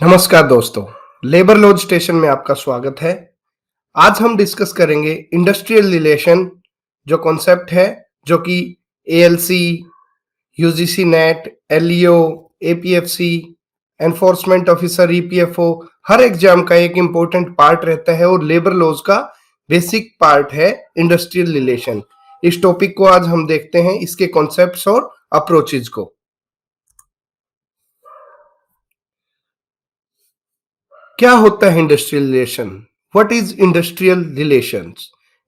नमस्कार दोस्तों, labour laws station में आपका स्वागत है। आज हम डिस्कस करेंगे इंडस्ट्रियल रिलेशन जो कॉन्सेप्ट है, जो कि ALC, UGC net, LEO, APFC, enforcement officer, EPFO हर एग्जाम का एक इम्पोर्टेंट पार्ट रहता है और लेबर लॉज का बेसिक पार्ट है इंडस्ट्रियल रिलेशन। इस टॉपिक को आज हम देखते हैं, इसके कॉन्सेप्ट्स और अप्रोचेज को। क्या होता है industrial relation? What is industrial relations?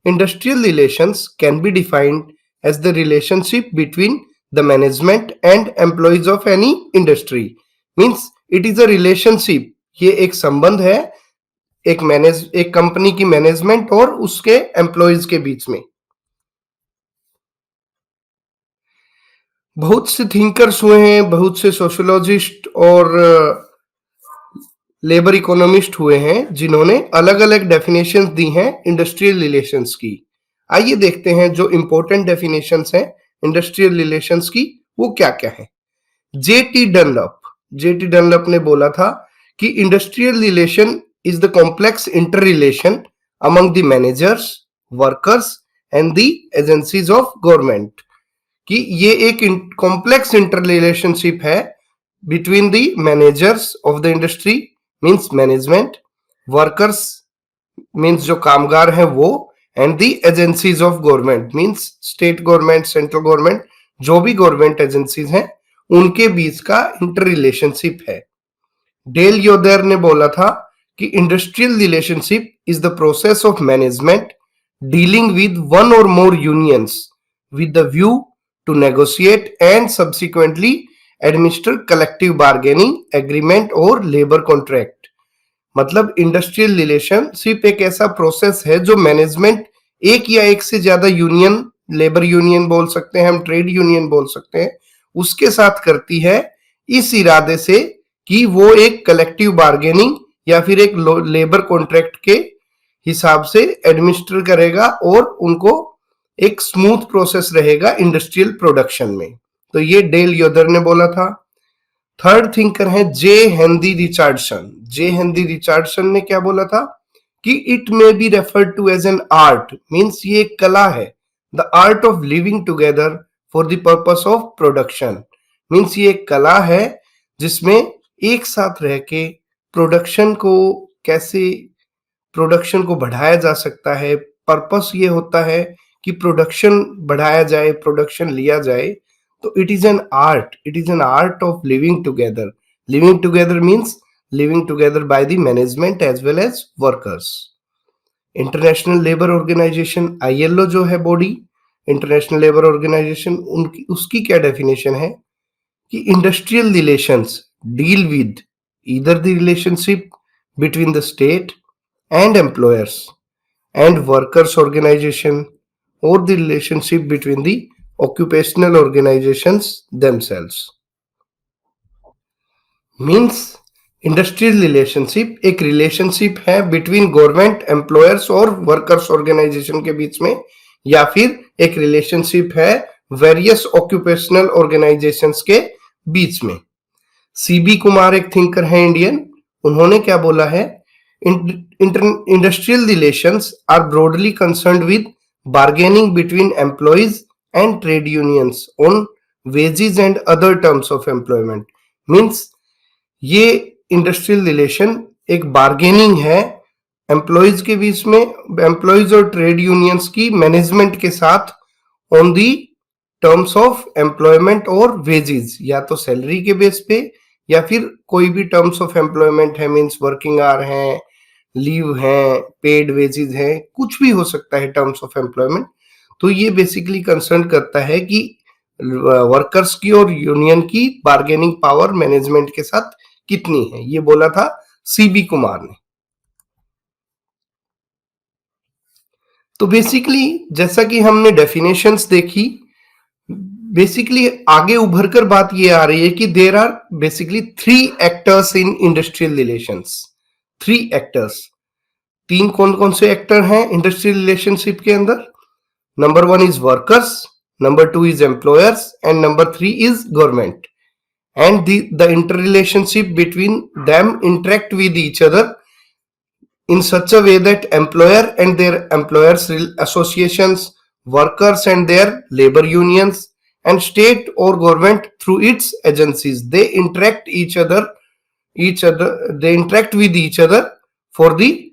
Industrial relations can be defined as the relationship between the management and employees of any industry. Means it is a relationship. ये एक संबंध है एक कंपनी की मैनेजमेंट और उसके एम्प्लॉयज के बीच में। बहुत से थिंकर्स हुए हैं, बहुत से सोशियोलॉजिस्ट और लेबर इकोनॉमिस्ट हुए हैं जिन्होंने अलग अलग डेफिनेशंस दी हैं इंडस्ट्रियल रिलेशंस की। आइए देखते हैं जो इंपॉर्टेंट डेफिनेशंस हैं इंडस्ट्रियल रिलेशंस की, वो क्या क्या है। जेटी डनलप ने बोला था कि industrial relation is the complex inter relation among the managers, workers and the agencies of government, कि ये एक कॉम्प्लेक्स इंटर रिलेशनशिप है between the managers of the industry means management, workers means जो कामगार हैं वो, and the agencies of government means state government, central government, जो भी गवर्नमेंट एजेंसीज हैं उनके बीच का इंटर रिलेशनशिप है। डेल योदर ने बोला था कि industrial relationship is the process of management dealing with one और मोर unions with the view to negotiate and subsequently administer collective bargaining agreement और labor contract। मतलब इंडस्ट्रियल रिलेशनशिप एक ऐसा प्रोसेस है जो मैनेजमेंट एक या एक से ज्यादा यूनियन, लेबर यूनियन बोल सकते हैं हम, ट्रेड यूनियन बोल सकते हैं, उसके साथ करती है इस इरादे से कि वो एक कलेक्टिव बार्गेनिंग या फिर एक लेबर कॉन्ट्रैक्ट के हिसाब से एडमिनिस्टर करेगा और उनको एक स्मूथ प्रोसेस रहेगा इंडस्ट्रियल प्रोडक्शन में। तो ये डेल योदर ने बोला था। थर्ड थिंकर है J Henry Richardson. J Henry Richardson ने क्या बोला था कि it may be referred to as an art, means ये एक कला है, the art of living together for the purpose of production. Means ये एक कला है जिसमें एक साथ रह के प्रोडक्शन को बढ़ाया जा सकता है। पर्पस ये होता है कि प्रोडक्शन बढ़ाया जाए, प्रोडक्शन लिया जाए। तो it is an art of living together. Living together means living together by the management as well as workers. International labour organization ILO जो है बॉडी, इंटरनेशनल लेबर ऑर्गेनाइजेशन, उसकी क्या डेफिनेशन है कि industrial relations deal with either the relationship between the state and employers and workers organization or the relationship between the occupational organizations themselves। Means industrial relationship एक relationship है between government, employers और workers organization के बीच में, या फिर एक relationship है वेरियस ऑक्यूपेशनल ऑर्गेनाइजेशंस के बीच में। सीबी कुमार एक थिंकर है इंडियन, उन्होंने क्या बोला है, industrial relations are broadly concerned with bargaining between employees and trade unions on wages and other terms of employment। Means ये इंडस्ट्रियल रिलेशन एक बार्गेनिंग है एम्प्लॉयज के बीच में, एम्प्लॉयज और ट्रेड यूनियंस की मैनेजमेंट के साथ on the terms of employment और वेजेस, या तो सैलरी के बेस पे या फिर कोई भी टर्म्स ऑफ एम्प्लॉयमेंट है, मीन्स वर्किंग आवर है, लीव है, पेड वेजेस है, कुछ भी हो सकता है टर्म्स ऑफ एम्प्लॉयमेंट। तो ये बेसिकली कंसर्न करता है कि वर्कर्स की और यूनियन की बार्गेनिंग पावर मैनेजमेंट के साथ कितनी है, ये बोला था सीबी कुमार ने। तो बेसिकली जैसा कि हमने डेफिनेशंस देखी, बेसिकली आगे उभरकर बात ये आ रही है कि there are basically 3 actors in industrial relations. 3 actors, 3 कौन कौन से एक्टर हैं इंडस्ट्रियल रिलेशनशिप के अंदर? Number 1 is workers, number 2 is employers and number 3 is government. and the interrelationship between them interact with each other in such a way that employer and their employers associations, workers and their labor unions, and state or government through its agencies, they interact with each other for the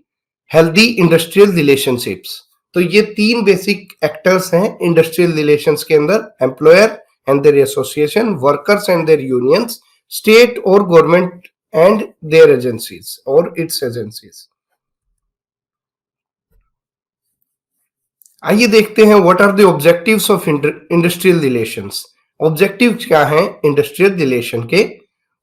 healthy industrial relationships. तो ये तीन basic actors हैं industrial relations के अंदर, employer and their association, workers and their unions, state और government and their agencies और its agencies. आइए देखते हैं what are the objectives of industrial relations. Objective क्या हैं इंडस्ट्रियल रिलेशन के?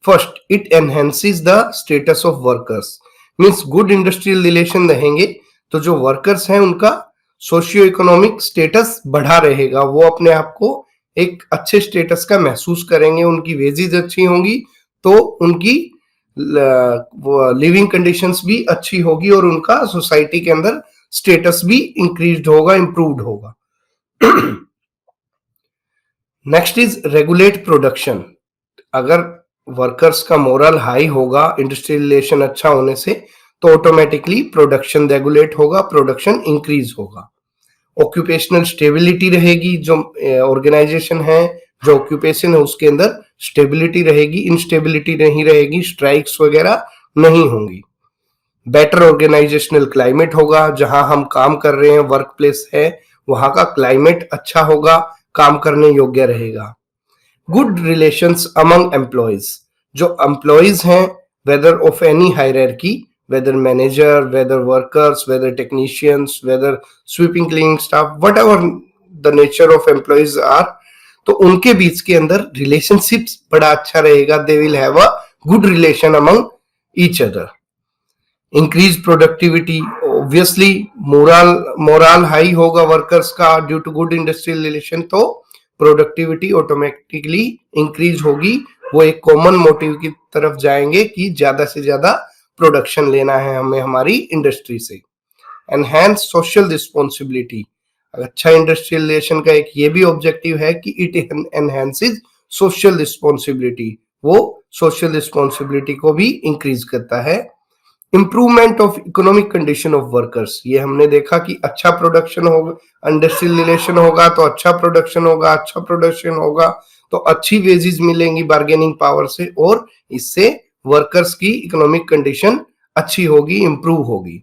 First, it enhances the status of workers. Means good industrial relation रहेंगे तो जो वर्कर्स हैं उनका सोशियो इकोनॉमिक स्टेटस बढ़ा रहेगा, वो अपने आप को एक अच्छे स्टेटस का महसूस करेंगे, उनकी वेजेस अच्छी होंगी तो उनकी लिविंग कंडीशंस भी अच्छी होगी और उनका सोसाइटी के अंदर स्टेटस भी इंक्रीज्ड होगा, इंप्रूव्ड होगा. Next is regulate production. अगर वर्कर्स का मोरल हाई होगा इंडस्ट्रियल रिलेशन अच्छा होने से तो ऑटोमेटिकली प्रोडक्शन रेगुलेट होगा, प्रोडक्शन इंक्रीज होगा. ऑक्यूपेशनल स्टेबिलिटी रहेगी, जो ऑर्गेनाइजेशन है, जो ऑक्यूपेशन है उसके अंदर स्टेबिलिटी रहेगी, इंस्टेबिलिटी नहीं रहेगी, स्ट्राइक्स वगैरह नहीं होंगी. बेटर ऑर्गेनाइजेशनल क्लाइमेट होगा, जहां हम काम कर रहे हैं, वर्क प्लेस है, वहां का क्लाइमेट अच्छा होगा, काम करने योग्य रहेगा. Good relations among employees. जो एम्प्लॉयज हैं whether of any hierarchy, whether manager, whether workers, whether technicians, whether sweeping cleaning staff, whatever the nature of employees are, तो उनके बीच के अंदर relationships बड़ा अच्छा रहेगा. They will have a good relation among each other. Increase productivity, obviously moral high होगा workers का due to good industrial relation, तो productivity automatically increase होगी. वो एक common motive की तरफ जाएंगे कि ज्यादा से ज्यादा प्रोडक्शन लेना है हमें हमारी इंडस्ट्री से. Enhance social responsibility. अच्छा इंडस्ट्रियल रिलेशन का एक ये भी ऑब्जेक्टिव है कि इट एनहांसेस सोशल रिस्पॉन्सिबिलिटी. वो सोशल रिस्पॉन्सिबिलिटी को भी इंक्रीज करता है. Improvement of economic condition of workers. ये हमने देखा कि अच्छा प्रोडक्शन होगा, इंडस्ट्रियल रिलेशन होगा तो अच्छा प्रोडक्शन होगा, अच्छा प्रोडक्शन होगा तो अच्छी वेजेस मिलेंगी बार्गेनिंग पावर से, और इससे वर्कर्स की इकोनॉमिक कंडीशन अच्छी होगी, इंप्रूव होगी.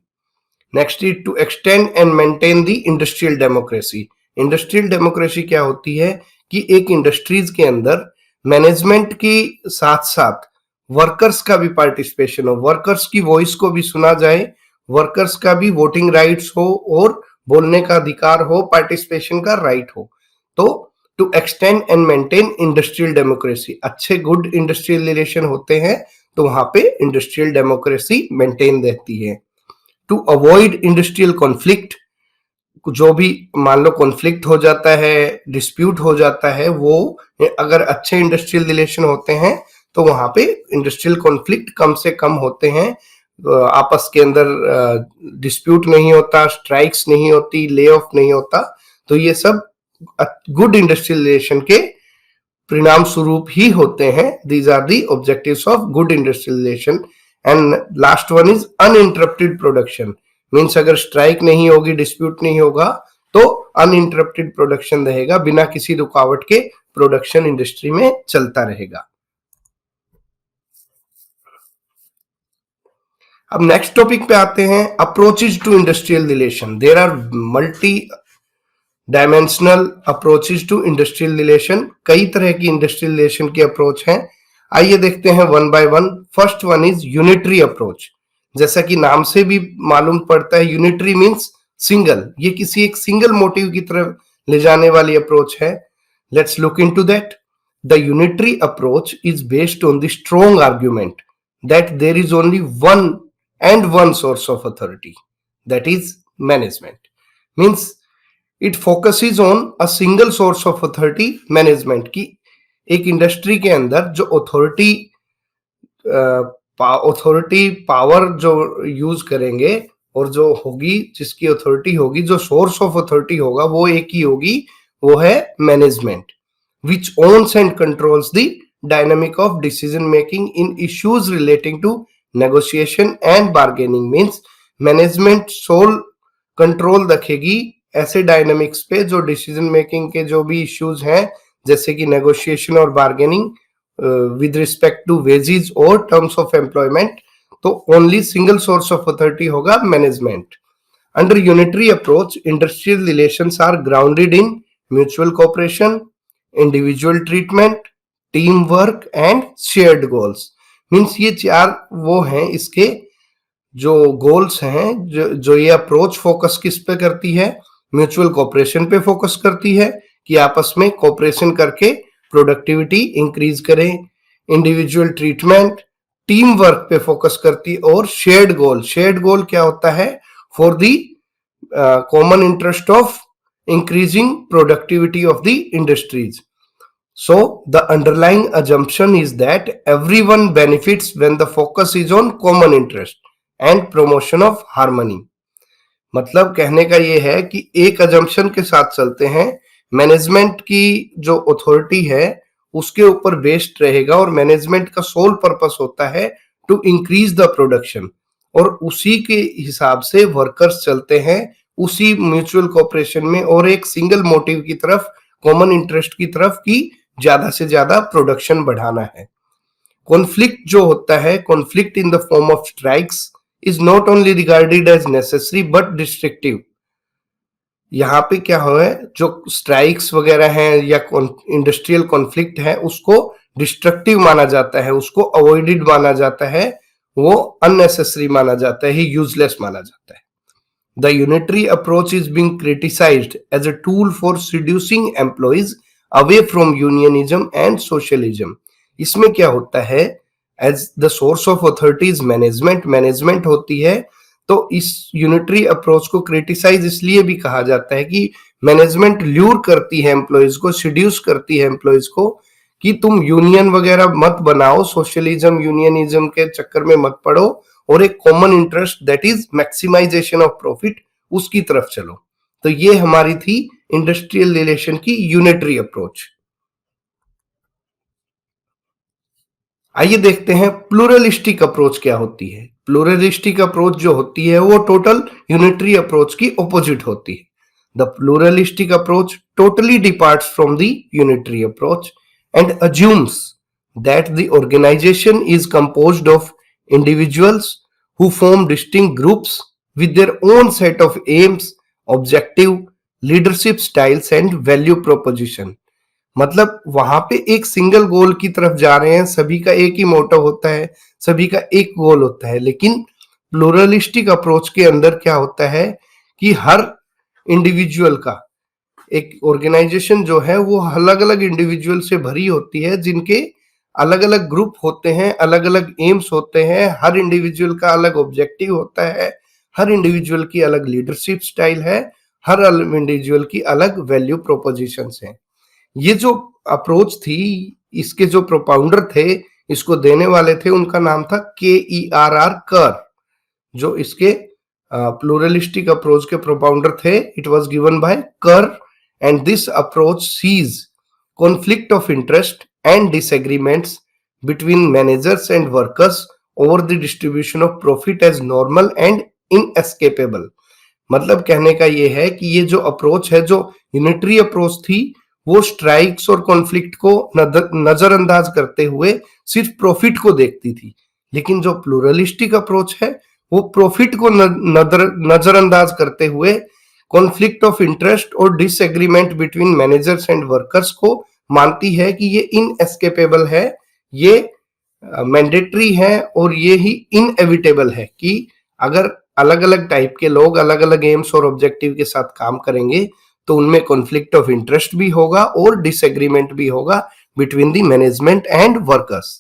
Next is to extend and maintain the industrial democracy. Industrial democracy क्या होती है कि एक इंडस्ट्रीज के अंदर मैनेजमेंट के साथ साथ वर्कर्स का भी पार्टिसिपेशन हो, वर्कर्स की वॉइस को भी सुना जाए, वर्कर्स का भी वोटिंग राइट्स हो और बोलने का अधिकार हो, पार्टिसिपेशन का राइट हो. तो to extend and maintain industrial democracy, अच्छे गुड इंडस्ट्रियल रिलेशन होते हैं तो वहां पे इंडस्ट्रियल डेमोक्रेसी मेंटेन रहती है. To avoid industrial conflict. जो भी मान लो कॉन्फ्लिक्ट हो जाता है, डिस्प्यूट हो जाता है, वो अगर अच्छे इंडस्ट्रियल रिलेशन होते हैं तो वहां पे इंडस्ट्रियल कॉन्फ्लिक्ट कम से कम होते हैं, आपस के अंदर डिस्प्यूट नहीं होता, स्ट्राइक्स नहीं होती, ले ऑफ नहीं होता. तो ये सब गुड इंडस्ट्रियल रिलेशन के परिणाम स्वरूप ही होते हैं. These are the objectives of good industrial relation. And last one is uninterrupted production. Means अगर स्ट्राइक नहीं होगी, डिस्प्यूट नहीं होगा तो अनइंटरप्टेड प्रोडक्शन रहेगा, बिना किसी रुकावट के प्रोडक्शन इंडस्ट्री में चलता रहेगा. अब नेक्स्ट टॉपिक पे आते हैं, approaches to industrial relation. There are multi dimensional approaches to industrial relation. कई तरह की इंडस्ट्रियल रिलेशन की अप्रोच हैं. आइए देखते हैं one by one. First one is unitary approach. जैसा कि नाम से भी मालूम पड़ता है, यूनिटरी मींस सिंगल. ये किसी एक सिंगल मोटिव की तरफ ले जाने वाली अप्रोच है. Let's look into that. The unitary approach is based on the strong argument that there is only one source of authority, that is management. Means it focuses on a single source of authority, management की. एक industry के अंदर जो authority power जो use करेंगे और जो होगी, जिसकी अथॉरिटी होगी, जो सोर्स ऑफ अथॉरिटी होगा वो एक ही होगी, वो है management, which owns and controls the dynamic of decision making in issues relating to negotiation and bargaining. Means management sole control रखेगी ऐसे डायनामिक्स पे जो डिसीजन मेकिंग के जो भी इश्यूज हैं, जैसे कि नेगोशिएशन और bargaining with respect to wages और टर्म्स ऑफ एम्प्लॉयमेंट, तो only single source of authority होगा management. Under unitary approach industrial relations are grounded in mutual cooperation, individual treatment, team work and shared goals. Means ये चार वो हैं इसके जो goals हैं, जो ये अप्रोच फोकस किस पे करती है, म्यूचुअल कोऑपरेशन पे फोकस करती है कि आपस में कोऑपरेशन करके प्रोडक्टिविटी इंक्रीज करें, इंडिविजुअल ट्रीटमेंट, टीम वर्क पे फोकस करती है, और शेयर्ड गोल क्या होता है, for the common interest of increasing productivity of the industries. So the underlying assumption is that everyone benefits when the focus is on common interest and promotion of harmony. मतलब कहने का ये है कि एक assumption के साथ चलते हैं, मैनेजमेंट की जो अथॉरिटी है उसके ऊपर बेस्ड रहेगा और मैनेजमेंट का सोल पर्पस होता है टू इंक्रीज द प्रोडक्शन, और उसी के हिसाब से वर्कर्स चलते हैं उसी म्यूचुअल कोऑपरेशन में और एक सिंगल मोटिव की तरफ, कॉमन इंटरेस्ट की तरफ कि ज्यादा से ज्यादा प्रोडक्शन बढ़ाना है. कॉन्फ्लिक्ट जो होता है, conflict in the form of strikes is not only regarded as necessary but destructive. यहाँ पे क्या हो है, जो स्ट्राइक्स वगैरह हैं या इंडस्ट्रियल कॉन्फ्लिक्ट है उसको डिस्ट्रक्टिव माना जाता है, उसको अवॉइडेड माना जाता है, वो अननेसेसरी माना जाता है, यूजलेस माना जाता है. The unitary approach is being criticized as a tool for seducing employees away from unionism and socialism. इसमें क्या होता है, as the source of authority is management होती है, तो इस यूनिटरी अप्रोच को क्रिटिसाइज इसलिए भी कहा जाता है कि मैनेजमेंट ल्यूर करती है एम्प्लॉयज को, सिड्यूस करती है एम्प्लॉयज को कि तुम यूनियन वगैरह मत बनाओ, सोशलिज्म यूनियनिज्म के चक्कर में मत पड़ो, और एक common interest that is maximisation of profit उसकी तरफ चलो. तो ये हमारी थी इंडस्ट्रियल रिलेशन की यूनिटरी अप्रोच. आइए देखते हैं प्लूरलिस्टिक अप्रोच क्या होती है. प्लूरलिस्टिक अप्रोच जो होती है वो टोटल यूनिटरी अप्रोच की ऑपोजिट होती है. The pluralistic approach totally departs from the unitary approach and assumes that the organisation is composed of individuals who form distinct groups with their own set of aims, objective, leadership styles and value proposition. मतलब वहां पे एक single गोल की तरफ जा रहे हैं, सभी का एक ही मोटो होता है, सभी का एक गोल होता है. लेकिन प्लूरलिस्टिक अप्रोच के अंदर क्या होता है कि हर इंडिविजुअल का, एक ऑर्गेनाइजेशन जो है वो अलग अलग इंडिविजुअल से भरी होती है जिनके अलग अलग ग्रुप होते हैं, अलग अलग एम्स होते हैं, हर इंडिविजुअल का अलग ऑब्जेक्टिव होता है, हर इंडिविजुअल की अलग लीडरशिप स्टाइल है, हर इंडिविजुअल की अलग वैल्यू प्रोपोजिशंस हैं. ये जो अप्रोच थी, इसके जो प्रोपाउंडर थे, इसको देने वाले थे, उनका नाम था KERR कर, जो इसके प्लूरलिस्टिक अप्रोच के प्रोपाउंडर थे. It was given by Kerr and this approach sees conflict of interest and disagreements between managers and workers over the distribution of profit as normal and inescapable. मतलब कहने का ये है कि ये जो अप्रोच है, जो यूनिटरी अप्रोच थी, वो स्ट्राइक्स और कॉन्फ्लिक्ट को नजरअंदाज करते हुए सिर्फ प्रॉफिट को देखती थी. लेकिन जो प्लूरलिस्टिक अप्रोच है वो प्रॉफिट को नजरअंदाज करते हुए कॉन्फ्लिक्ट ऑफ इंटरेस्ट और disagreement between managers and workers को मानती है कि ये इनएस्केपेबल है, ये मैंडेटरी है और ये ही इनएविटेबल है कि अगर अलग अलग टाइप के लोग अलग अलग एम्स और ऑब्जेक्टिव के साथ काम करेंगे तो उनमें कॉन्फ्लिक्ट ऑफ इंटरेस्ट भी होगा और डिसएग्रीमेंट भी होगा between the management and workers.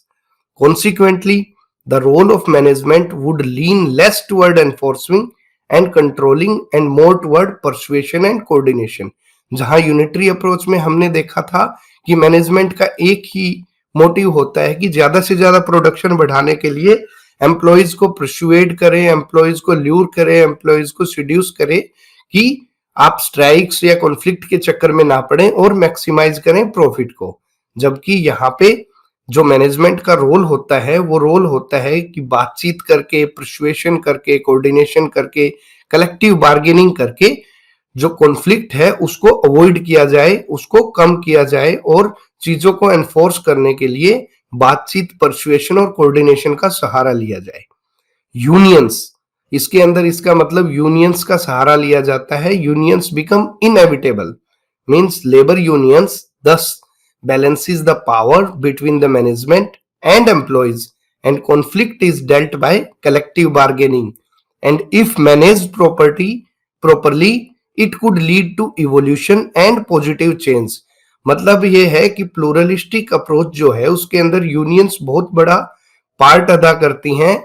Consequently the role of management would lean less toward enforcing and controlling and more toward persuasion and coordination. जहां यूनिटरी अप्रोच में हमने देखा था कि मैनेजमेंट का एक ही मोटिव होता है कि ज्यादा से ज्यादा प्रोडक्शन बढ़ाने के लिए एम्प्लॉयज को परसुएड करें, एम्प्लॉयज को ल्यूर करें, एम्प्लॉयज को सिड्यूस करें कि आप स्ट्राइक्स या कॉन्फ्लिक्ट के चक्कर में ना पड़े और मैक्सिमाइज करें प्रॉफिट को. जबकि यहाँ पे जो मैनेजमेंट का रोल होता है वो रोल होता है कि बातचीत करके, पर्सुएशन करके, कोऑर्डिनेशन करके, कलेक्टिव बार्गेनिंग करके जो कॉन्फ्लिक्ट है उसको अवॉइड किया जाए, उसको कम किया जाए और चीजों को एनफोर्स करने के लिए बातचीत, पर्सुएशन और कोऑर्डिनेशन का सहारा लिया जाए। यूनियंस, इसके अंदर इसका मतलब यूनियंस का सहारा लिया जाता है। Unions become inevitable, means labour unions thus balances the power between the management and employees, and conflict is dealt by collective bargaining, and if managed properly it could lead to evolution and positive change। मतलब ये है कि pluralistic approach जो है उसके अंदर unions बहुत बड़ा पार्ट अदा करती हैं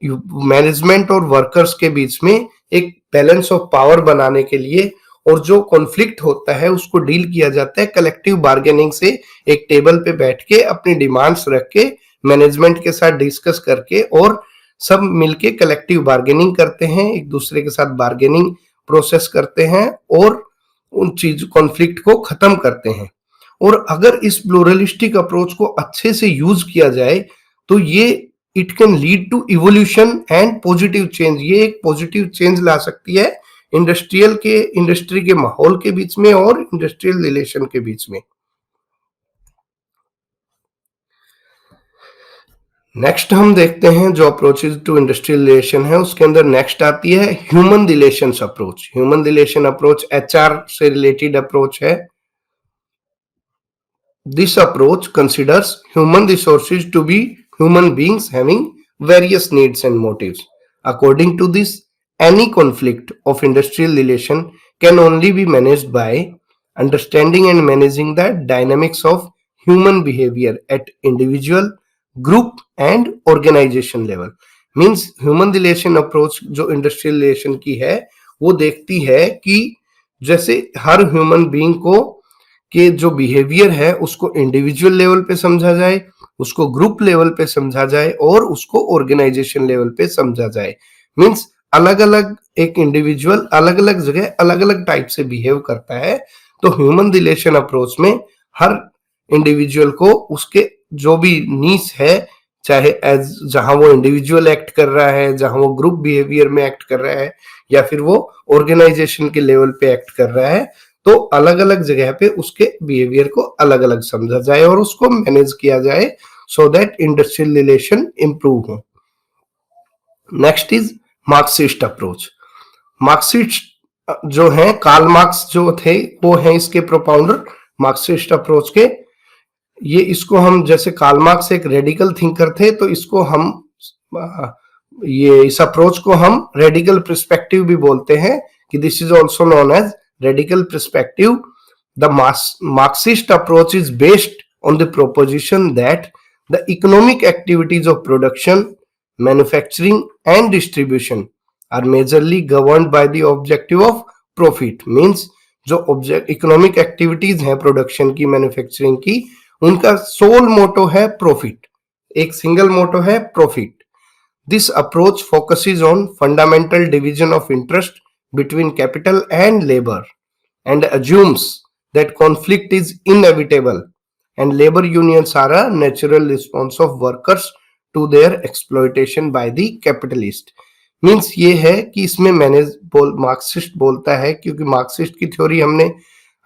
मैनेजमेंट और वर्कर्स के बीच में एक बैलेंस ऑफ पावर बनाने के लिए, और जो कॉन्फ्लिक्ट होता है उसको डील किया जाता है कलेक्टिव बार्गेनिंग से। एक टेबल पे बैठ के अपनी डिमांड्स रख के मैनेजमेंट के साथ डिस्कस करके और सब मिलके कलेक्टिव बार्गेनिंग करते हैं, एक दूसरे के साथ बार्गेनिंग प्रोसेस करते हैं और उन चीज कॉन्फ्लिक्ट को खत्म करते हैं। और अगर इस प्लूरलिस्टिक अप्रोच को अच्छे से यूज किया जाए तो ये it can lead to evolution and positive change. ये एक पॉजिटिव चेंज ला सकती है इंडस्ट्री के माहौल के बीच में और इंडस्ट्रियल रिलेशन के बीच में। नेक्स्ट हम देखते हैं जो अप्रोचेज टू इंडस्ट्रियल रिलेशन है उसके अंदर नेक्स्ट आती है human relations approach. Human relation approach HR से रिलेटेड अप्रोच है। This approach considers human resources to be human beings having various needs and motives. According to this, any conflict of industrial relation can only be managed by understanding and managing the dynamics of human behavior at individual, group and organization level. Means human relation approach जो industrial relation की है वो देखती है कि जैसे हर human being को कि जो बिहेवियर है उसको इंडिविजुअल लेवल पे समझा जाए, उसको ग्रुप लेवल पे समझा जाए और उसको ऑर्गेनाइजेशन लेवल पे समझा जाए। मींस अलग अलग एक इंडिविजुअल अलग अलग जगह अलग अलग टाइप से बिहेव करता है, तो ह्यूमन रिलेशन अप्रोच में हर इंडिविजुअल को उसके जो भी नीड्स है, चाहे एज जहां वो इंडिविजुअल एक्ट कर रहा है, जहां वो ग्रुप बिहेवियर में एक्ट कर रहा है या फिर वो ऑर्गेनाइजेशन के लेवल पे एक्ट कर रहा है, तो अलग अलग जगह पे उसके बिहेवियर को अलग अलग समझा जाए और उसको मैनेज किया जाए so that industrial relation improve हो। Next is Marxist approach. Marxist जो है कार्ल मार्क्स जो थे वो है इसके प्रोपाउंडर मार्क्सिस्ट अप्रोच के। ये इसको हम जैसे कार्ल मार्क्स एक रेडिकल थिंकर थे तो इसको हम ये इस अप्रोच को हम रेडिकल पर्सपेक्टिव भी बोलते हैं कि this is also known as radical perspective. The Marxist approach is based on the proposition that the economic activities of production, manufacturing and distribution are majorly governed by the objective of profit. Means जो economic activities हैं production की, manufacturing की, उनका soul मोटो है profit, एक single मोटो है profit. This approach focuses on fundamental division of interest between capital and labor and assumes that conflict is inevitable and labor unions are a natural response of workers to their exploitation by the capitalist। Means ये है कि इसमें Marxist बोलता है, क्योंकि Marxist की theory हमने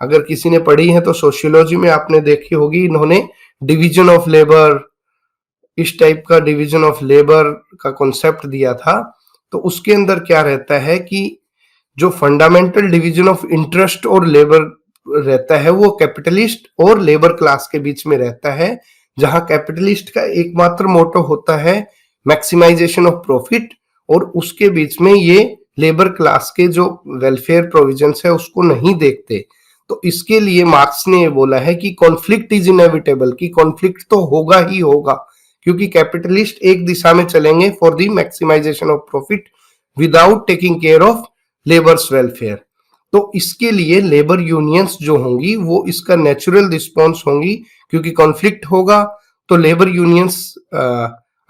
अगर किसी ने पढ़ी है तो सोशियोलॉजी में आपने देखी होगी, इन्होंने डिवीजन ऑफ लेबर, इस टाइप का डिवीजन ऑफ लेबर का कॉन्सेप्ट दिया था। तो उसके अंदर क्या रहता है कि जो फंडामेंटल डिवीजन ऑफ इंटरेस्ट और लेबर रहता है वो कैपिटलिस्ट और लेबर क्लास के बीच में रहता है, जहां कैपिटलिस्ट का एकमात्र मोटो होता है मैक्सिमाइजेशन ऑफ प्रॉफिट और उसके बीच में ये लेबर क्लास के जो वेलफेयर प्रोविजंस है उसको नहीं देखते। तो इसके लिए मार्क्स ने ये बोला है कि कॉन्फ्लिक्ट इज इनएविटेबल, कि कॉन्फ्लिक्ट तो होगा ही होगा, क्योंकि कैपिटलिस्ट एक दिशा में चलेंगे for the maximisation of profit without taking care of labour's welfare. तो इसके लिए लेबर यूनियंस जो होंगी वो इसका नेचुरल रिस्पॉन्स होंगी, क्योंकि कॉन्फ्लिक्ट होगा तो लेबर यूनियंस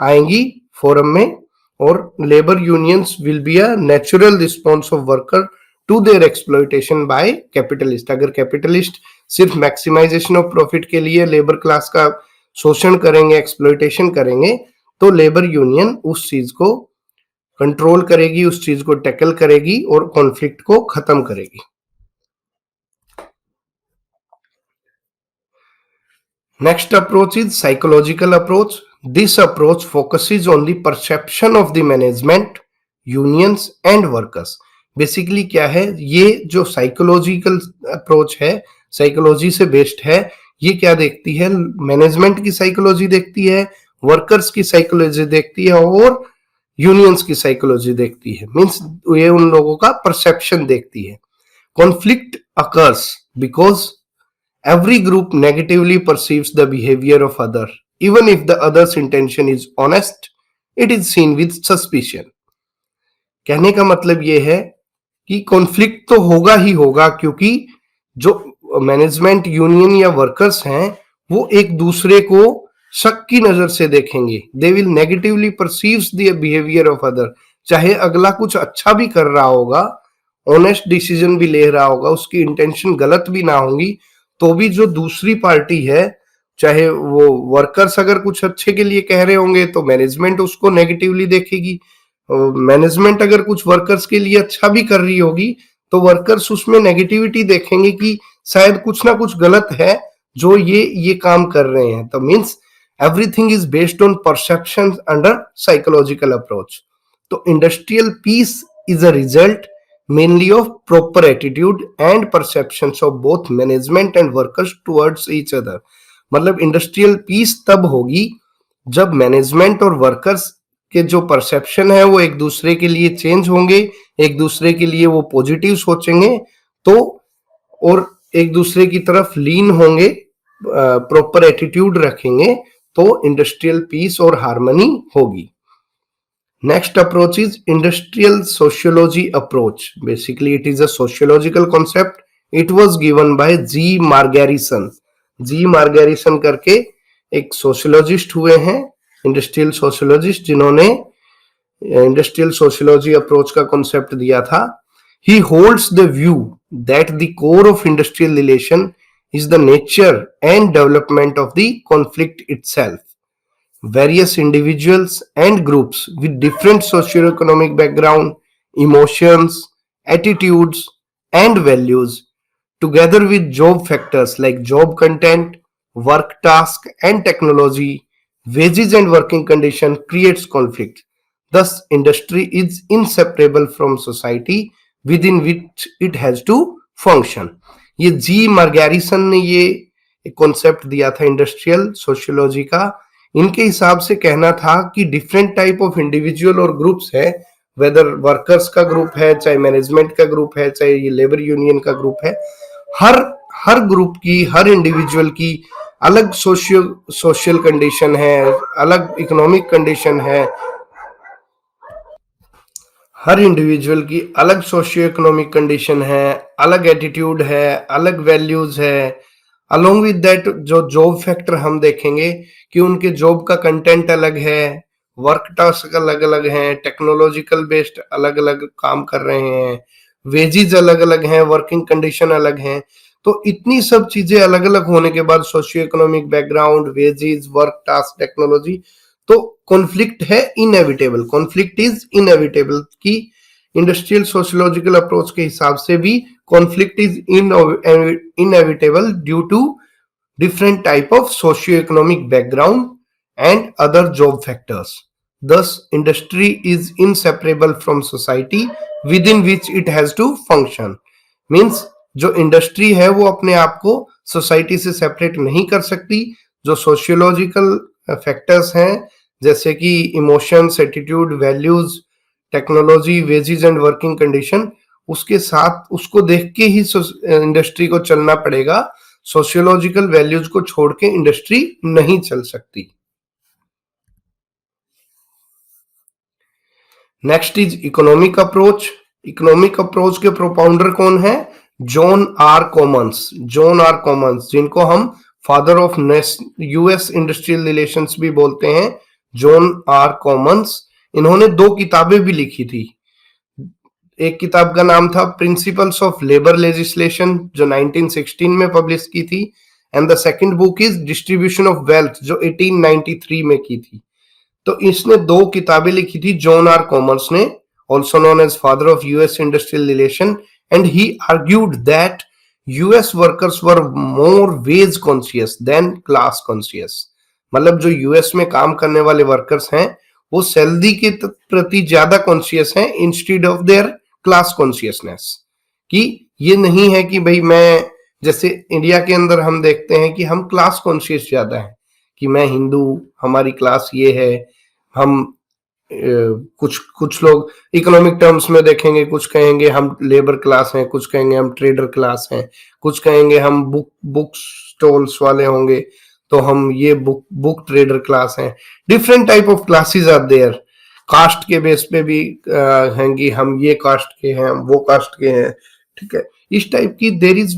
आएंगी फोरम में और labour unions will be a natural response of worker to their exploitation by capitalist. अगर कैपिटलिस्ट सिर्फ मैक्सिमाइजेशन ऑफ प्रॉफिट के लिए लेबर क्लास का शोषण करेंगे, एक्सप्लॉयटेशन करेंगे, तो लेबर यूनियन उस चीज को कंट्रोल करेगी, उस चीज को टैकल करेगी और कॉन्फ्लिक्ट को खत्म करेगी। Next approach is psychological approach. This approach focuses on the perception of the management, unions and workers. Basically क्या है, ये जो साइकोलॉजिकल अप्रोच है, साइकोलॉजी से बेस्ड है, ये क्या देखती है, मैनेजमेंट की साइकोलॉजी देखती है, वर्कर्स की साइकोलॉजी देखती है और यूनियंस की साइकोलॉजी देखती है। मींस ये उन लोगों का परसेप्शन देखती है। Conflict occurs because every group negatively perceives the behavior of other. Even if the other's intention is honest, it is seen with suspicion. कहने का मतलब ये है कि कॉन्फ्लिक्ट तो होगा ही होगा, क्योंकि जो मैनेजमेंट, यूनियन या वर्कर्स हैं वो एक दूसरे को शक की नजर से देखेंगे। They will negatively perceives the behaviour of other. चाहे अगला कुछ अच्छा भी कर रहा होगा, ऑनेस्ट डिसीजन भी ले रहा होगा, उसकी इंटेंशन गलत भी ना होंगी, तो भी जो दूसरी पार्टी है, चाहे वो वर्कर्स अगर कुछ अच्छे के लिए कह रहे होंगे तो मैनेजमेंट उसको नेगेटिवली देखेगी, मैनेजमेंट अगर कुछ वर्कर्स के लिए अच्छा भी कर रही होगी तो वर्कर्स उसमें नेगेटिविटी देखेंगे कि शायद कुछ ना कुछ गलत है जो ये काम कर रहे हैं। तो means everything is based on perception under psychological approach. तो industrial peace is a result mainly of proper attitude and perceptions of both management and workers towards each other. मतलब इंडस्ट्रियल पीस तब होगी जब मैनेजमेंट और workers के जो perception है वो एक दूसरे के लिए चेंज होंगे, एक दूसरे के लिए वो पॉजिटिव सोचेंगे, तो और एक दूसरे की तरफ लीन होंगे, प्रॉपर एटीट्यूड रखेंगे, तो इंडस्ट्रियल पीस और हार्मनी होगी। Next approach is industrial sociology approach. Basically, it is a sociological concept. It was given by G. Margarison. G. Margarison करके एक सोशियोलॉजिस्ट हुए हैं, इंडस्ट्रियल सोशियोलॉजिस्ट, जिन्होंने इंडस्ट्रियल सोशियोलॉजी अप्रोच का कॉन्सेप्ट दिया था। He holds the view that the core of industrial relation is the nature and development of the conflict itself. Various individuals and groups with different socioeconomic background, emotions, attitudes, and values, together with job factors like job content, work task and technology, wages and working condition creates conflict. Thus, industry is inseparable from society within which it has to function. ये जी मार्गेरिसन ने ये एक concept दिया था industrial sociology का। इनके हिसाब से कहना था कि डिफरेंट टाइप ऑफ इंडिविजुअल और ग्रुप्स है, वेदर वर्कर्स का ग्रुप है, चाहे मैनेजमेंट का ग्रुप है, चाहे ये लेबर यूनियन का ग्रुप है, हर ग्रुप की, हर इंडिविजुअल की अलग सोशल कंडीशन है, अलग इकोनॉमिक कंडीशन है, हर इंडिविजुअल की अलग सोशियो इकोनॉमिक कंडीशन है, अलग एटीट्यूड है, अलग वैल्यूज है। अलोंग विद दैट जो जॉब फैक्टर हम देखेंगे कि उनके जॉब का कंटेंट अलग है, वर्क टास्क अलग अलग हैं, टेक्नोलॉजिकल बेस्ड अलग अलग काम कर रहे हैं, वेजेस अलग अलग हैं, वर्किंग कंडीशन अलग हैं। तो इतनी सब चीजें अलग अलग होने के बाद socio economic background, wages, work task, technology, तो कॉन्फ्लिक्ट है इनएविटेबल, कॉन्फ्लिक्ट इज इनएविटेबल की इंडस्ट्रियल सोशियोलॉजिकल अप्रोच के हिसाब से भी conflict is inevitable due to different type of socio-economic background and other job factors. Thus, industry is inseparable from society within which it has to function. Means जो industry है वो अपने आप को सोसाइटी से सेपरेट नहीं कर सकती। जो सोशियोलॉजिकल फैक्टर्स हैं जैसे कि emotions, attitude, values, technology, wages and working condition, उसके साथ उसको देख के ही इंडस्ट्री को चलना पड़ेगा। सोशियोलॉजिकल वैल्यूज को छोड़ के इंडस्ट्री नहीं चल सकती। Next is economic approach. Economic approach के प्रोपाउंडर कौन है? John R Commons. John R Commons, जिनको हम father of US industrial relations भी बोलते हैं, जॉन आर कॉमन्स। इन्होंने 2 किताबें भी लिखी थी। एक किताब का नाम था प्रिंसिपल्स ऑफ लेबर लेजिस्लेशन, जो 1916 में पब्लिश की थी, and the second book is distribution of wealth जो 1893 में की थी। तो इसने दो किताबें लिखी थी जॉन आर कॉमर्स ने, also known as father of US industrial relation, and he argued that US workers were more wage conscious than class conscious. मतलब जो यूएस में काम करने वाले वर्कर्स हैं वो सैलरी के प्रति ज्यादा कॉन्शियस हैं instead of their class consciousness. कि ये नहीं है कि भाई मैं, जैसे इंडिया के अंदर हम देखते हैं कि हम क्लास कॉन्शियस ज्यादा है कि मैं हिंदू, हमारी क्लास ये है, हम कुछ लोग इकोनॉमिक टर्म्स में देखेंगे, कुछ कहेंगे हम लेबर क्लास हैं, कुछ कहेंगे हम ट्रेडर क्लास हैं, कुछ कहेंगे हम बुक स्टॉल्स वाले होंगे तो हम ये बुक ट्रेडर क्लास हैं। Different type of classes are there. Caste के बेस पे भी हैं कि हम ये कास्ट के हैं, वो कास्ट के हैं, ठीक है। इस टाइप की there is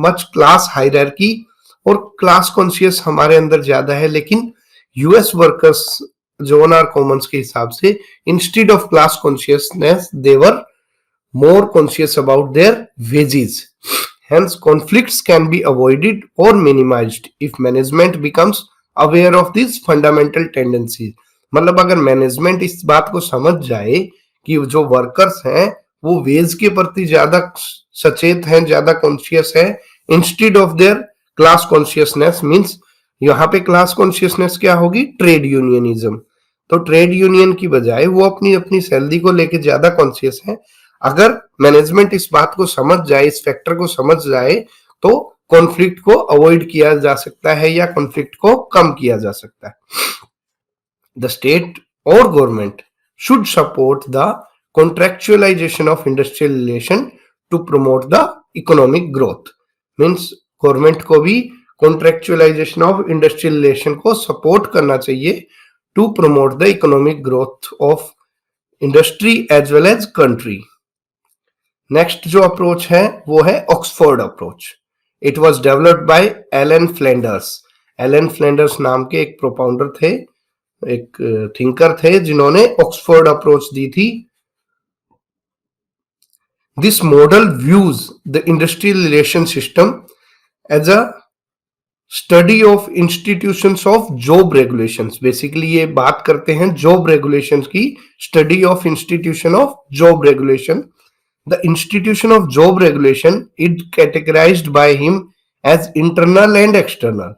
much class hierarchy और क्लास कॉन्शियस हमारे अंदर ज्यादा है। लेकिन US workers John R Commons के हिसाब से instead of class consciousness they were more conscious about their wages. Hence, conflicts can be avoided or minimized if management becomes aware of these fundamental tendencies. मतलब अगर management इस बात को समझ जाए कि जो वर्कर्स हैं वो वेज के प्रति ज्यादा सचेत हैं, ज्यादा कॉन्शियस है instead of their class consciousness. Means यहाँ पे क्लास कॉन्शियसनेस क्या होगी? Trade unionism. तो ट्रेड यूनियन की बजाय वो अपनी अपनी सैलरी को लेके ज्यादा कॉन्शियस है। अगर मैनेजमेंट इस बात को समझ जाए, इस फैक्टर को समझ जाए, तो कॉन्फ्लिक्ट को अवॉइड किया जा सकता है या कॉन्फ्लिक्ट को कम किया जा सकता है। द स्टेट और government should support the contractualization of industrial relation to promote the economic growth. Means government को भी कॉन्ट्रेक्चुअलाइजेशन ऑफ इंडस्ट्रियल रिलेशन को सपोर्ट करना चाहिए to promote the economic growth of industry as well as country. Next जो approach है वो है Oxford approach. It was developed by Alan Flanders. Alan Flanders नाम के एक प्रोपाउंडर थे, एक थिंकर थे जिन्होंने ऑक्सफोर्ड अप्रोच दी थी। This model views the industrial relation system as a study of institutions of job regulations. Basically ये बात करते हैं जॉब रेगुलेशंस की, study of institution of job regulation. The institution of job regulation is categorized by him as internal and external.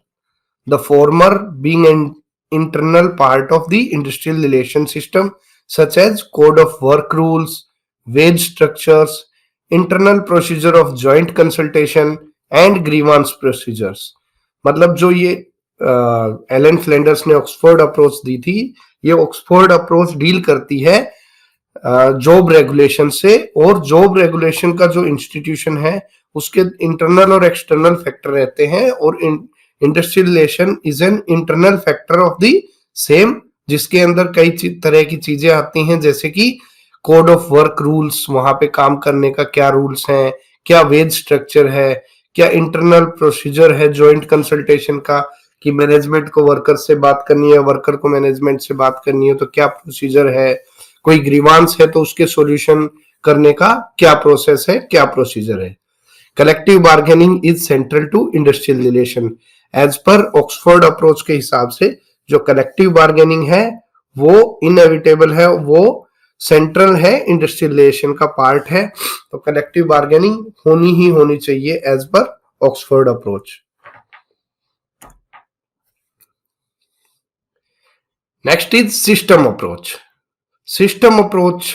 The former being an internal part of the industrial relation system, such as code of work rules, wage structures, internal procedure of joint consultation and grievance procedures. मतलब जो ये Elon Flanders ने Oxford approach दी थी, ये Oxford approach deal करती है job regulation से, और जॉब रेगुलेशन का जो इंस्टीट्यूशन है उसके इंटरनल और एक्सटर्नल फैक्टर रहते हैं, और industrial relation is an internal factor of the same, जिसके अंदर कई तरह की चीजें आती हैं, जैसे कि कोड ऑफ वर्क रूल्स, वहां पे काम करने का क्या रूल्स हैं, क्या वेज स्ट्रक्चर है, क्या इंटरनल प्रोसीजर है जॉइंट कंसल्टेशन का, कि मैनेजमेंट को वर्कर से बात करनी है, वर्कर को मैनेजमेंट से बात करनी है तो क्या प्रोसीजर है, कोई ग्रीवांस है तो उसके सॉल्यूशन करने का क्या प्रोसेस है, क्या प्रोसीजर है। Collective bargaining is central to industrial relation. As per Oxford approach के हिसाब से जो कलेक्टिव बार्गेनिंग है वो इनएविटेबल है, वो सेंट्रल है, इंडस्ट्रियल रिलेशन का पार्ट है। तो कलेक्टिव बार्गेनिंग होनी ही होनी चाहिए as per Oxford approach. Next is system approach. System approach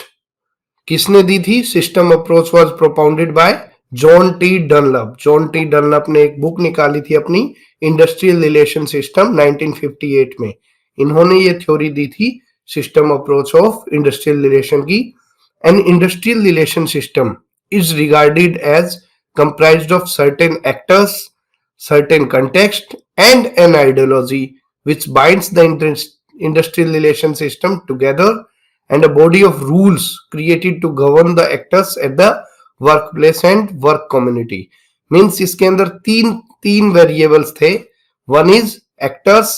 किसने दी थी? System approach was propounded by John T Dunlop. John T Dunlop ने एक बुक निकाली थी अपनी इंडस्ट्रियल रिलेशन सिस्टम 1958 में। इन्होंने ये थ्योरी दी थी system approach of industrial relation की। An industrial relation system is regarded as comprised of certain actors, certain context and an ideology which binds the industrial relation system together and a body of rules created to govern the actors at the workplace and work community. Means इसके अंदर तीन variables थे। One is actors,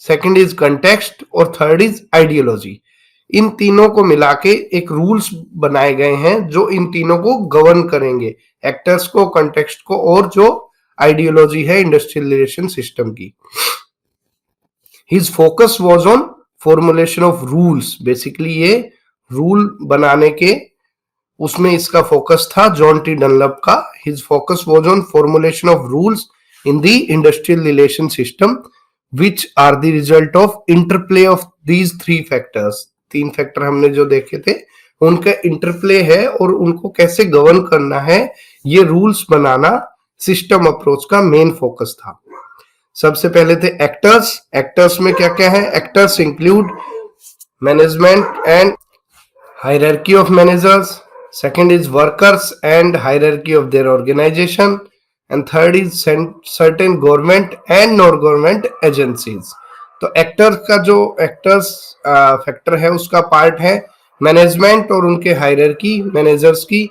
second is context और third is ideology. इन तीनों को मिला के एक रूल्स बनाए गए हैं जो इन तीनों को गवर्न करेंगे, एक्टर्स को, कंटेक्स्ट को और जो आइडियोलॉजी है इंडस्ट्रियल रिलेशन सिस्टम की। His focus was on formulation of rules, basically ये रूल बनाने के उसमें इसका फोकस था जॉन टी डनलप का। His focus was on formulation of rules in the industrial relation system which are the result of interplay of these three factors. तीन factor हमने जो देखे थे उनका इंटरप्ले है और उनको कैसे गवर्न करना है, ये रूल्स बनाना सिस्टम अप्रोच का मेन फोकस था। सबसे पहले थे एक्टर्स। एक्टर्स में क्या क्या है? Actors include management and hierarchy of managers, second is workers and hierarchy of their organization, and third is certain government and non-government agencies. तो एक्टर्स का जो एक्टर्स फैक्टर है उसका पार्ट है मैनेजमेंट और उनके हायरार्की, मैनेजर्स की,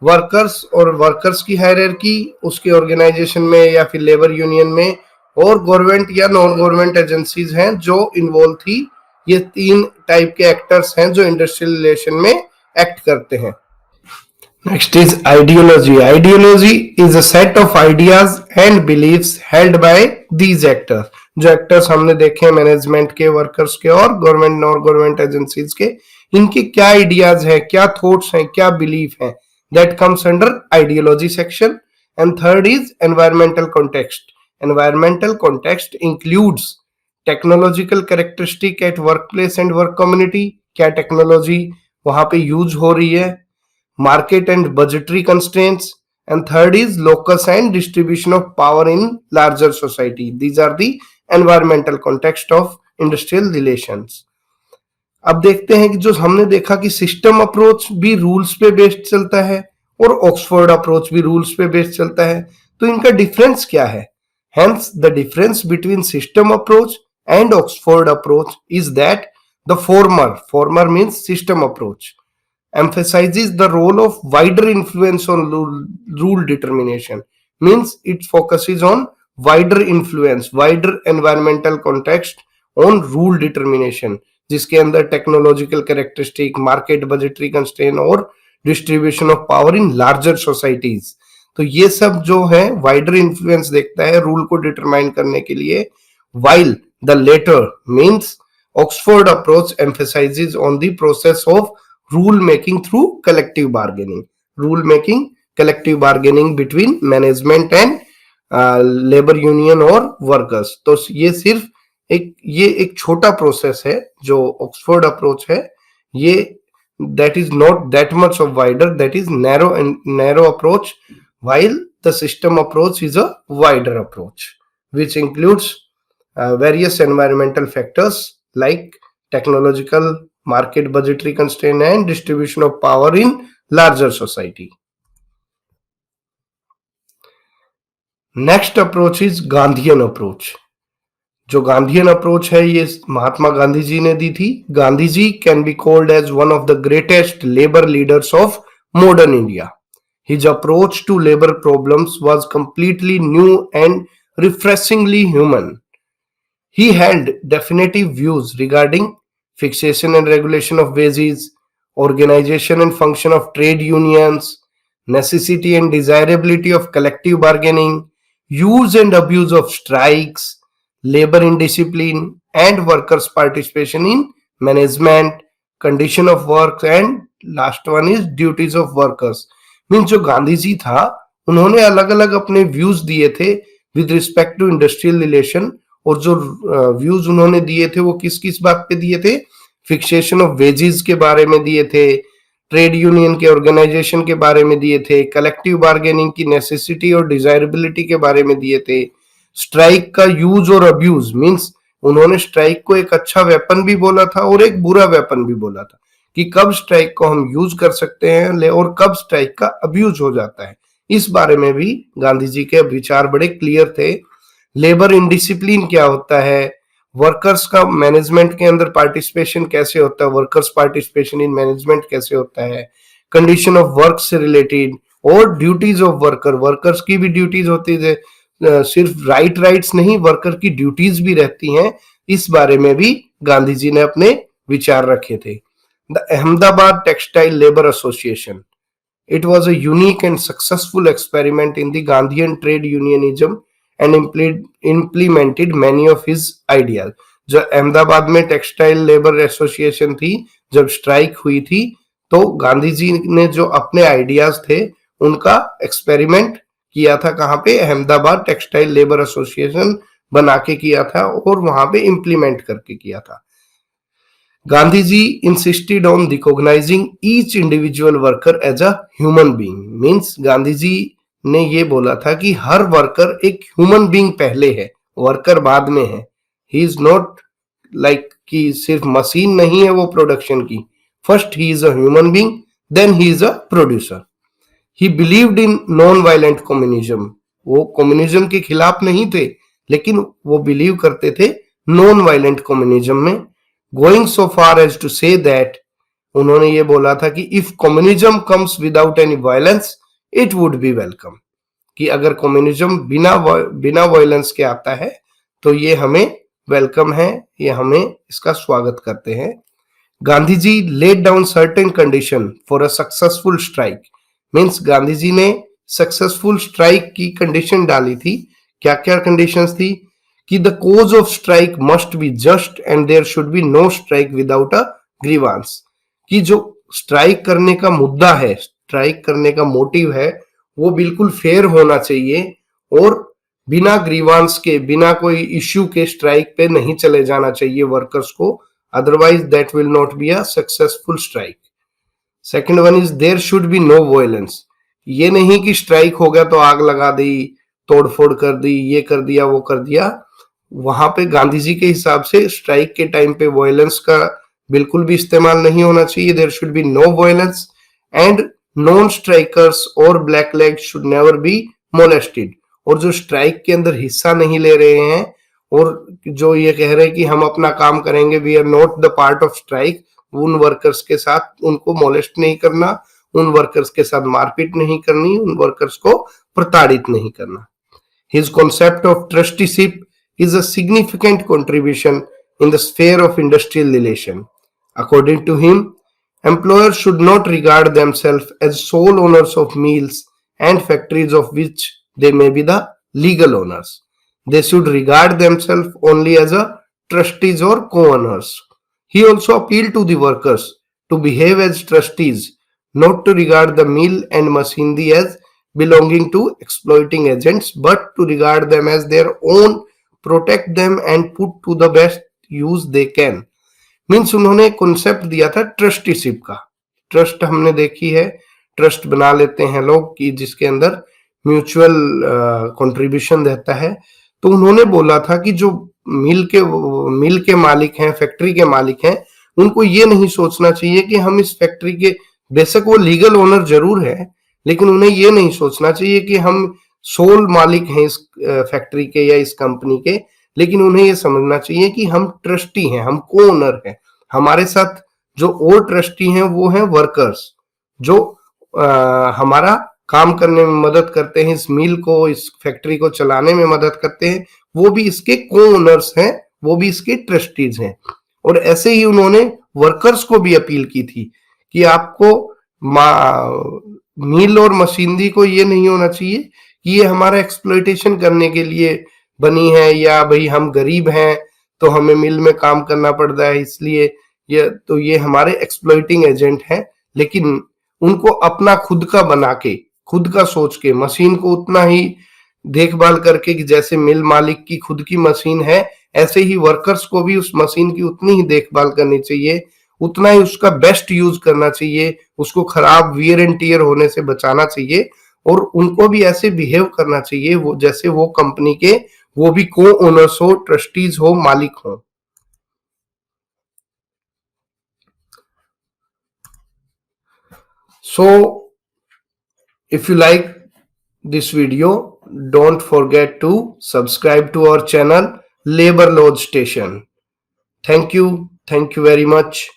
वर्कर्स और वर्कर्स की हायरार्की उसके ऑर्गेनाइजेशन में या फिर लेबर यूनियन में, और गवर्नमेंट या नॉन गवर्नमेंट एजेंसीज हैं जो इन्वॉल्व थी। ये तीन टाइप के एक्टर्स हैं जो इंडस्ट्रियल रिलेशन में एक्ट करते हैं। Next is ideology. Ideology is a set of ideas and beliefs held by these actors. जो एक्टर्स हमने देखे हैं मैनेजमेंट के, वर्कर्स के और गवर्नमेंट नॉन गवर्नमेंट एजेंसीज के, इनके क्या आइडियाज है, क्या थॉट्स हैं, क्या बिलीफ है, that comes under ideology section. And third is environmental context. Environmental context includes technological characteristic at work place and work community, क्या टेक्नोलॉजी वहां पे यूज हो रही है, market and budgetary constraints, and third is locus and distribution of power in larger society. These are the environmental context of industrial relations. अब देखते हैं कि जो हमने देखा कि सिस्टम अप्रोच भी रूल्स पे बेस्ड चलता है और ऑक्सफोर्ड अप्रोच भी रूल्स पे बेस्ड चलता है, तो इनका डिफरेंस क्या है? Hence, the difference between system approach and Oxford approach is that the former means system approach, emphasizes the role of wider influence on rule determination, means it focuses on wider influence, wider environmental context on rule determination, जिसके अंदर technological characteristic, market budgetary constraint और distribution of power in larger societies। तो ये सब जो है wider influence देखता है रूल को डिटरमाइन करने के लिए, while the later means Oxford approach emphasizes on the process of rule making through collective bargaining, rule making collective bargaining between management and labor union और workers। तो ये सिर्फ एक छोटा प्रोसेस है जो ऑक्सफोर्ड अप्रोच है, ये that is not that much of wider, that is narrow approach, while the system approach is a wider approach which includes various environmental factors like technological, market budgetary constraint and distribution of power in larger society. Next approach is Gandhian approach. जो Gandhian approach है ये महात्मा गांधी जी ने दी थी। Gandhi ji can be called as one of the greatest labour leaders of modern India. His approach to labor problems was completely new and refreshingly human. He held definitive views regarding fixation and regulation of wages, organization and function of trade unions, necessity and desirability of collective bargaining, use and abuse of strikes, labor indiscipline, and workers' participation in management, condition of work, and last one is duties of workers. Means जो गांधी जी था उन्होंने अलग अलग अपने views दिए थे with respect to industrial relation, और जो व्यूज उन्होंने दिए थे वो किस किस बात पे दिए थे? फिक्सेशन ऑफ वेजेस के बारे में दिए थे, ट्रेड यूनियन के ऑर्गेनाइजेशन के बारे में दिए थे, कलेक्टिव बार्गेनिंग की नेसेसिटी और डिजायरेबिलिटी के बारे में दिए थे, स्ट्राइक का यूज और अब्यूज, मीन्स उन्होंने स्ट्राइक को एक अच्छा वेपन भी बोला था और एक बुरा वेपन भी बोला था कि कब स्ट्राइक को हम यूज कर सकते हैं और कब स्ट्राइक का अब्यूज हो जाता है। इस बारे में भी गांधी जी के विचार बड़े क्लियर थे। लेबर इंडिसिप्लिन क्या होता है, वर्कर्स का मैनेजमेंट के अंदर पार्टिसिपेशन कैसे होता है, वर्कर्स पार्टिसिपेशन इन मैनेजमेंट कैसे होता है, कंडीशन ऑफ वर्क से रिलेटेड, और ड्यूटीज ऑफ वर्कर, वर्कर्स की भी ड्यूटीज होती है, सिर्फ राइट्स नहीं, वर्कर की ड्यूटीज भी रहती हैं। इस बारे में भी गांधी जी ने अपने विचार रखे थे। The Ahmedabad textile labour association, It was a unique and successful experiment in the Gandhian trade unionism and implemented many of his ideas. जो अहमदाबाद में टेक्सटाइल लेबर एसोसिएशन थी, जब स्ट्राइक हुई थी, तो गांधी जी ने जो अपने आइडियाज थे उनका एक्सपेरिमेंट किया था। कहाँ पे? अहमदाबाद टेक्सटाइल लेबर एसोसिएशन बना के किया था और वहां पे इम्प्लीमेंट करके किया था। Gandhiji insisted on recognizing each individual worker as a human being. Means Gandhiji ने ये बोला था कि हर वर्कर एक ह्यूमन बीइंग पहले है, वर्कर बाद में है। ही इज नॉट लाइक कि सिर्फ मशीन नहीं है वो प्रोडक्शन की। First he is a human being, then he is a producer. He believed in non violent communism. वो कम्युनिज्म के खिलाफ नहीं थे, लेकिन वो बिलीव करते थे नॉन वायलेंट कम्युनिज्म में। Going so far as to say that, उन्होंने ये बोला था कि if communism comes without any violence it would be welcome, कि अगर कम्युनिज्म बिना वायलेंस के आता है तो ये हमें वेलकम है, ये हमें इसका स्वागत करते हैं। Gandhi ji laid down certain condition for a successful strike. Means Gandhi ji ने सक्सेसफुल स्ट्राइक की कंडीशन डाली थी। क्या क्या कंडीशंस थी? कि the cause of strike must be just and there should be no strike without a grievance. कि जो स्ट्राइक करने का मुद्दा है, स्ट्राइक करने का मोटिव है, वो बिल्कुल फेयर होना चाहिए और बिना ग्रीवांस के, बिना कोई इश्यू के स्ट्राइक पे नहीं चले जाना चाहिए वर्कर्स को, otherwise that will not be a successful strike. Second one is there should be no violence. ये नहीं कि स्ट्राइक हो गया तो आग लगा दी, तोड़फोड़ कर दी, ये कर दिया, वो कर दिया। वहां पे गांधी जी के हिसाब से स्ट्राइक के टाइम पे वायलेंस का बिल्कुल भी इस्तेमाल नहीं होना चाहिए। There should be no violence and non strikers और black leg should never be molested. और जो स्ट्राइक के अंदर हिस्सा नहीं ले रहे हैं और जो ये कह रहे हैं कि हम अपना काम करेंगे, we are not the part of strike, उन वर्कर्स के साथ उनको मोलेस्ट नहीं करना, उन वर्कर्स के साथ मारपीट नहीं करनी, उन वर्कर्स को प्रताड़ित नहीं करना। His concept of trusteeship is a significant contribution in the sphere of industrial relation. According to him, employers should not regard themselves as sole owners of mills and factories of which they may be the legal owners. They should regard themselves only as a trustees or co-owners. He also appealed to the workers to behave as trustees, not to regard the mill and machinery as belonging to exploiting agents, but to regard them as their own, protect them and put to the best use they can. Means उन्होंने concept दिया था trusteeship का। Trust हमने देखी है, trust बना लेते हैं लोग कि जिसके अंदर म्यूचुअल कंट्रीब्यूशन रहता है। तो उन्होंने बोला था कि जो मिल के मालिक हैं, फैक्ट्री के मालिक हैं, उनको ये नहीं सोचना चाहिए कि हम इस फैक्ट्री के, बेशक वो लीगल ओनर जरूर है, लेकिन उन्हें ये नहीं सोचना चाहिए कि हम सोल मालिक हैं इस फैक्ट्री के या इस कंपनी के, लेकिन उन्हें ये समझना चाहिए कि हम ट्रस्टी हैं, हम को ओनर हैं। हमारे साथ जो और ट्रस्टी हैं वो हैं वर्कर्स, जो हमारा काम करने में मदद करते हैं, इस मिल को, इस फैक्ट्री को चलाने में मदद करते हैं, वो भी इसके को ओनर्स हैं, वो भी इसके ट्रस्टीज हैं। और ऐसे ही उन्होंने वर्कर्स को भी अपील की थी कि आपको मिल और मशीनरी को ये नहीं होना चाहिए कि ये हमारा एक्सप्लॉयटेशन करने के लिए बनी है, या भाई हम गरीब हैं तो हमें मिल में काम करना पड़ता है इसलिए ये हमारे एक्सप्लॉयटिंग एजेंट हैं। लेकिन उनको अपना खुद का बना के, खुद का सोच के, मशीन को उतना ही देखभाल करके कि जैसे मिल मालिक की खुद की मशीन है, ऐसे ही वर्कर्स को भी उस मशीन की उतनी ही देखभाल करनी चाहिए, उतना ही उसका बेस्ट यूज करना चाहिए, उसको खराब वियर एंड टियर होने से बचाना चाहिए, और उनको भी ऐसे बिहेव करना चाहिए वो जैसे वो कंपनी के वो भी को ओनर्स हो, ट्रस्टीज हो, मालिक हो। So if you like this video, don't forget to subscribe to our channel Labor Lodge Station. Thank you very much.